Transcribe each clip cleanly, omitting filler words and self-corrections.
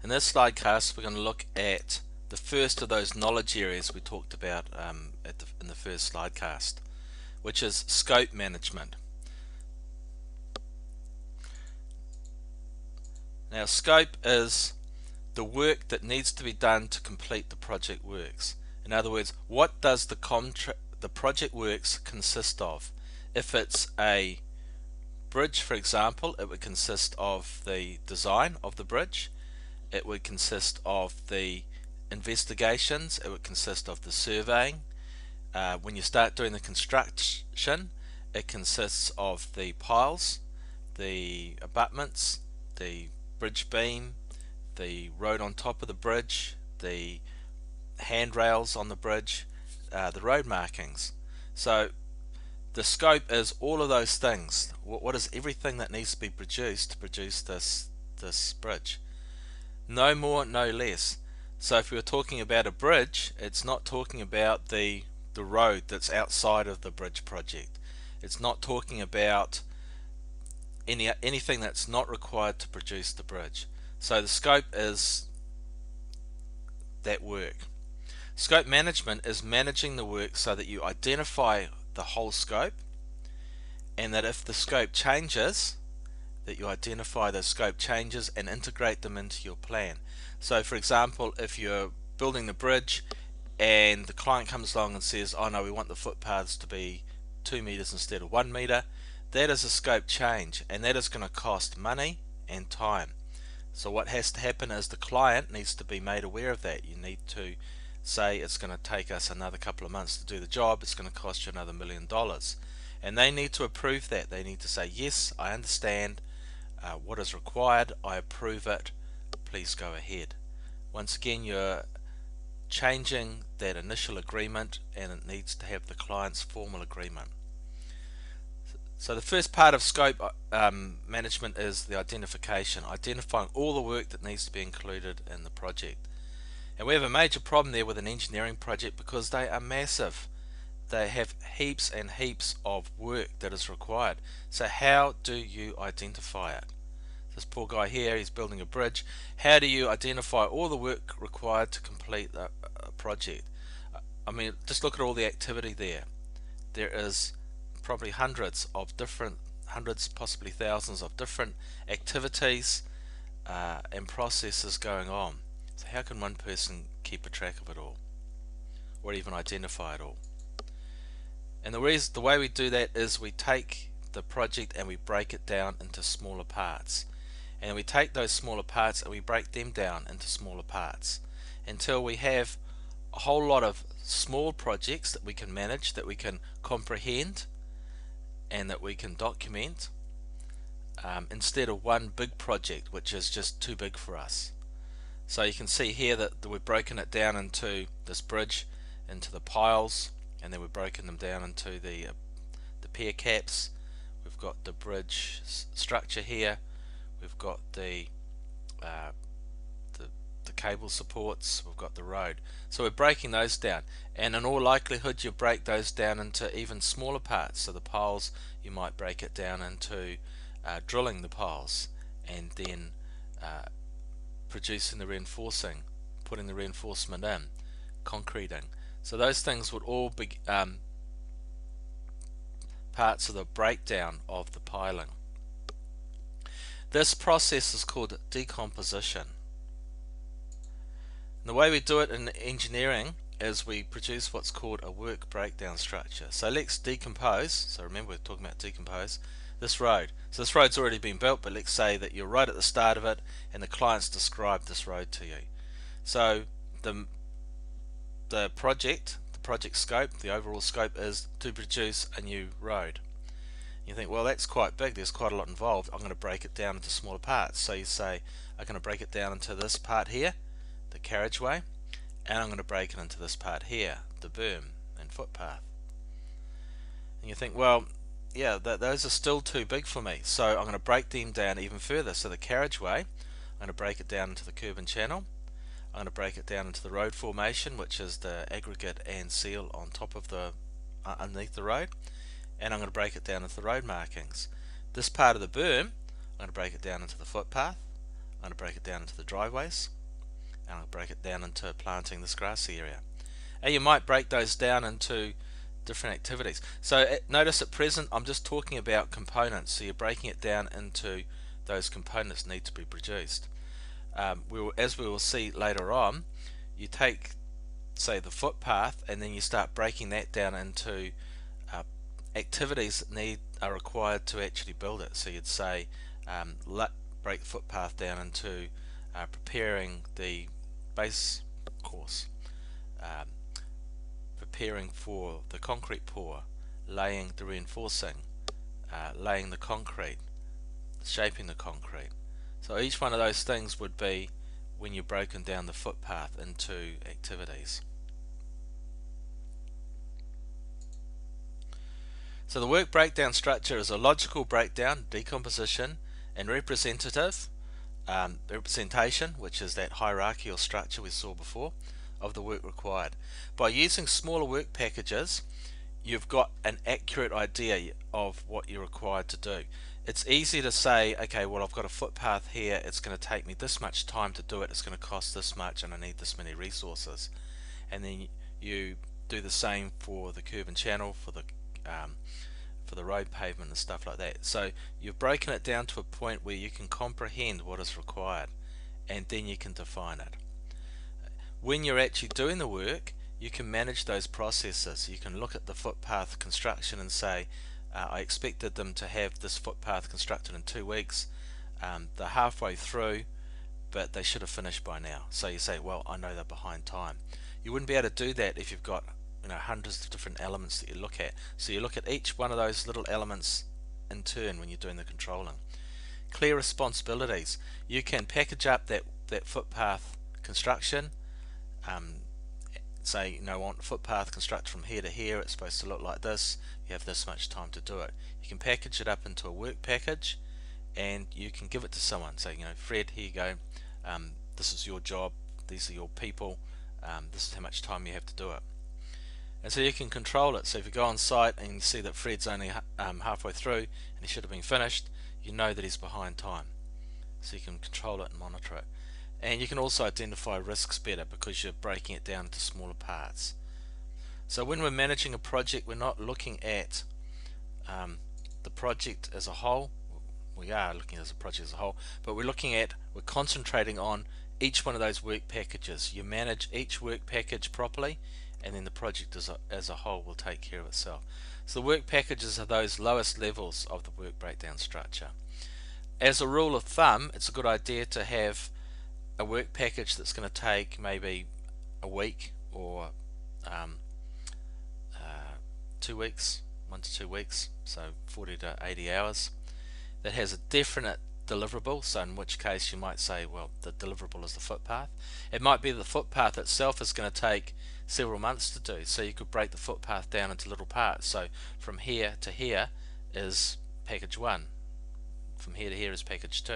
In this slide cast, we're going to look at the first of those knowledge areas we talked about in the first slide cast, which is scope management. Now, scope is the work that needs to be done to complete the project works. In other words, what does the project works consist of? If it's a bridge, for example, it would consist of the design of the bridge. It would consist of the investigations. It would consist of the surveying. When you start doing the construction, it consists of the piles, the abutments, the bridge beam, the road on top of the bridge, the handrails on the bridge, the road markings. So the scope is all of those things. What is everything that needs to be produced to produce this bridge? No more, no less. So if we were talking about a bridge, it's not talking about the road that's outside of the bridge project. It's not talking about anything that's not required to produce the bridge. So the scope is that work. Scope management is managing the work so that you identify the whole scope, and that if the scope changes, that you identify those scope changes and integrate them into your plan. So for example, if you're building the bridge and the client comes along and says, oh no, we want the footpaths to be 2 meters instead of 1 meter, that is a scope change, and that is going to cost money and time. So what has to happen is the client needs to be made aware of that. You need to say it's going to take us another couple of months to do the job, it's going to cost you another $1 million. And they need to approve that. They need to say, yes, I understand what is required, I approve it, please go ahead. Once again, you're changing that initial agreement, and it needs to have the client's formal agreement. So the first part of scope management is the identification, identifying all the work that needs to be included in the project. And we have a major problem there with an engineering project because they are massive. They have heaps and heaps of work that is required. So how do you identify it? This poor guy here, he's building a bridge. How do you identify all the work required to complete a project? I mean, just look at all the activity there. There is probably hundreds, possibly thousands of different activities and processes going on. So how can one person keep a track of it all, or even identify it all? And the way we do that is we take the project and we break it down into smaller parts. And we take those smaller parts and we break them down into smaller parts until we have a whole lot of small projects that we can manage, that we can comprehend, and that we can document, instead of one big project which is just too big for us. So you can see here that we've broken it down into this bridge, into the piles, and then we've broken them down into the pier caps. We've got the bridge structure here. We've got the cable supports. We've got the road. So we're breaking those down, and in all likelihood you break those down into even smaller parts. So the piles, you might break it down into drilling the piles, and then producing the reinforcing, putting the reinforcement in, concreting. So those things would all be parts of the breakdown of the piling. This process is called decomposition. And the way we do it in engineering is we produce what's called a work breakdown structure. So let's decompose. So remember, we're talking about decompose this road. So this road's already been built, but let's say that you're right at the start of it and the client's described this road to you. So the project scope, the overall scope, is to produce a new road. You think, well, that's quite big, there's quite a lot involved, I'm going to break it down into smaller parts. So you say, I'm going to break it down into this part here, the carriageway, and I'm going to break it into this part here, the berm and footpath. And you think, well, yeah, those are still too big for me, so I'm going to break them down even further. So the carriageway, I'm going to break it down into the curb and channel. I'm going to break it down into the road formation, which is the aggregate and seal on top of the underneath the road, and I'm going to break it down into the road markings. This part of the berm, I'm going to break it down into the footpath. I'm going to break it down into the driveways, and I'll break it down into planting this grassy area. And you might break those down into different activities. So notice at present I'm just talking about components, so you're breaking it down into those components need to be produced. As we will see later on, you take, say, the footpath, and then you start breaking that down into activities that are required to actually build it. So you'd say break the footpath down into preparing the base course, preparing for the concrete pour, laying the reinforcing, laying the concrete, shaping the concrete. So each one of those things would be when you've broken down the footpath into activities. So the work breakdown structure is a logical breakdown, decomposition, and representation, which is that hierarchical structure we saw before, of the work required. By using smaller work packages, you've got an accurate idea of what you're required to do. It's easy to say, okay, well, I've got a footpath here, it's going to take me this much time to do it, it's going to cost this much, and I need this many resources. And then you do the same for the curb and channel, for the road pavement and stuff like that. So you've broken it down to a point where you can comprehend what is required, and then you can define it. When you're actually doing the work, you can manage those processes. You can look at the footpath construction and say, I expected them to have this footpath constructed in 2 weeks. They're halfway through, but they should have finished by now. So you say, well, I know they're behind time. You wouldn't be able to do that if you've got hundreds of different elements that you look at. So you look at each one of those little elements in turn when you're doing the controlling. Clear responsibilities. You can package up that footpath construction. Say, I want a footpath constructed from here to here, it's supposed to look like this, you have this much time to do it. You can package it up into a work package, and you can give it to someone. Say, Fred, here you go, this is your job, these are your people, this is how much time you have to do it. And so you can control it. So if you go on site and you see that Fred's only halfway through and he should have been finished, you know that he's behind time. So you can control it and monitor it. And you can also identify risks better because you're breaking it down into smaller parts. So when we're managing a project, we're not looking at the project as a whole. We are looking at the project as a whole, but we're concentrating on each one of those work packages. You manage each work package properly, and then the project as a whole will take care of itself. So the work packages are those lowest levels of the work breakdown structure. As a rule of thumb, it's a good idea to have a work package that's going to take maybe a week or 2 weeks, 1 to 2 weeks, so 40 to 80 hours, that has a definite deliverable. So in which case you might say, well, the deliverable is the footpath. It might be the footpath itself is going to take several months to do, so you could break the footpath down into little parts. So from here to here is package 1, from here to here is package 2.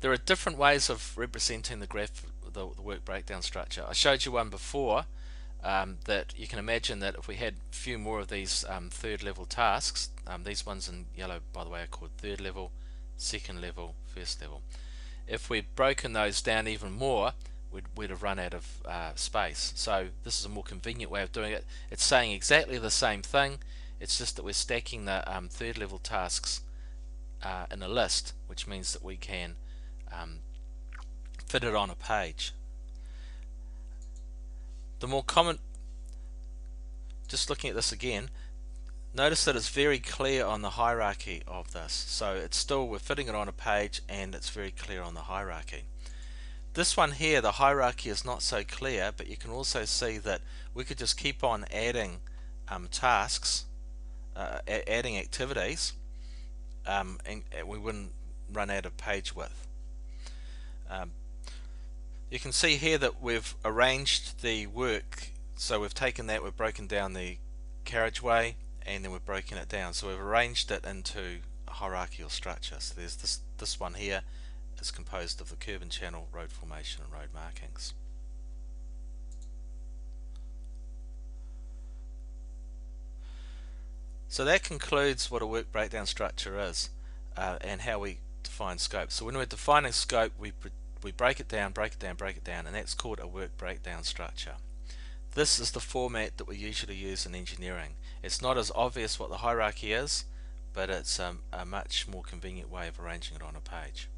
There are different ways of representing the work breakdown structure. I showed you one before, that you can imagine that if we had a few more of these third level tasks, these ones in yellow, by the way, are called third level, second level, first level. If we'd broken those down even more, we'd have run out of space. So this is a more convenient way of doing it. It's saying exactly the same thing, it's just that we're stacking the third level tasks in a list, which means that we can fit it on a page. The more common, just looking at this again, notice that it's very clear on the hierarchy of this. So it's still, we're fitting it on a page and it's very clear on the hierarchy. This one here, the hierarchy is not so clear, but you can also see that we could just keep on adding tasks, adding activities, and we wouldn't run out of page width. You can see here that we've arranged the work, so we've taken that, we've broken down the carriageway, and then we've broken it down. So we've arranged it into a hierarchical structure. So there's this one here is composed of the curb and channel, road formation, and road markings. So that concludes what a work breakdown structure is and how we define scope. So when we're defining scope, we break it down, and that's called a work breakdown structure. This is the format that we usually use in engineering. It's not as obvious what the hierarchy is, but it's a much more convenient way of arranging it on a page.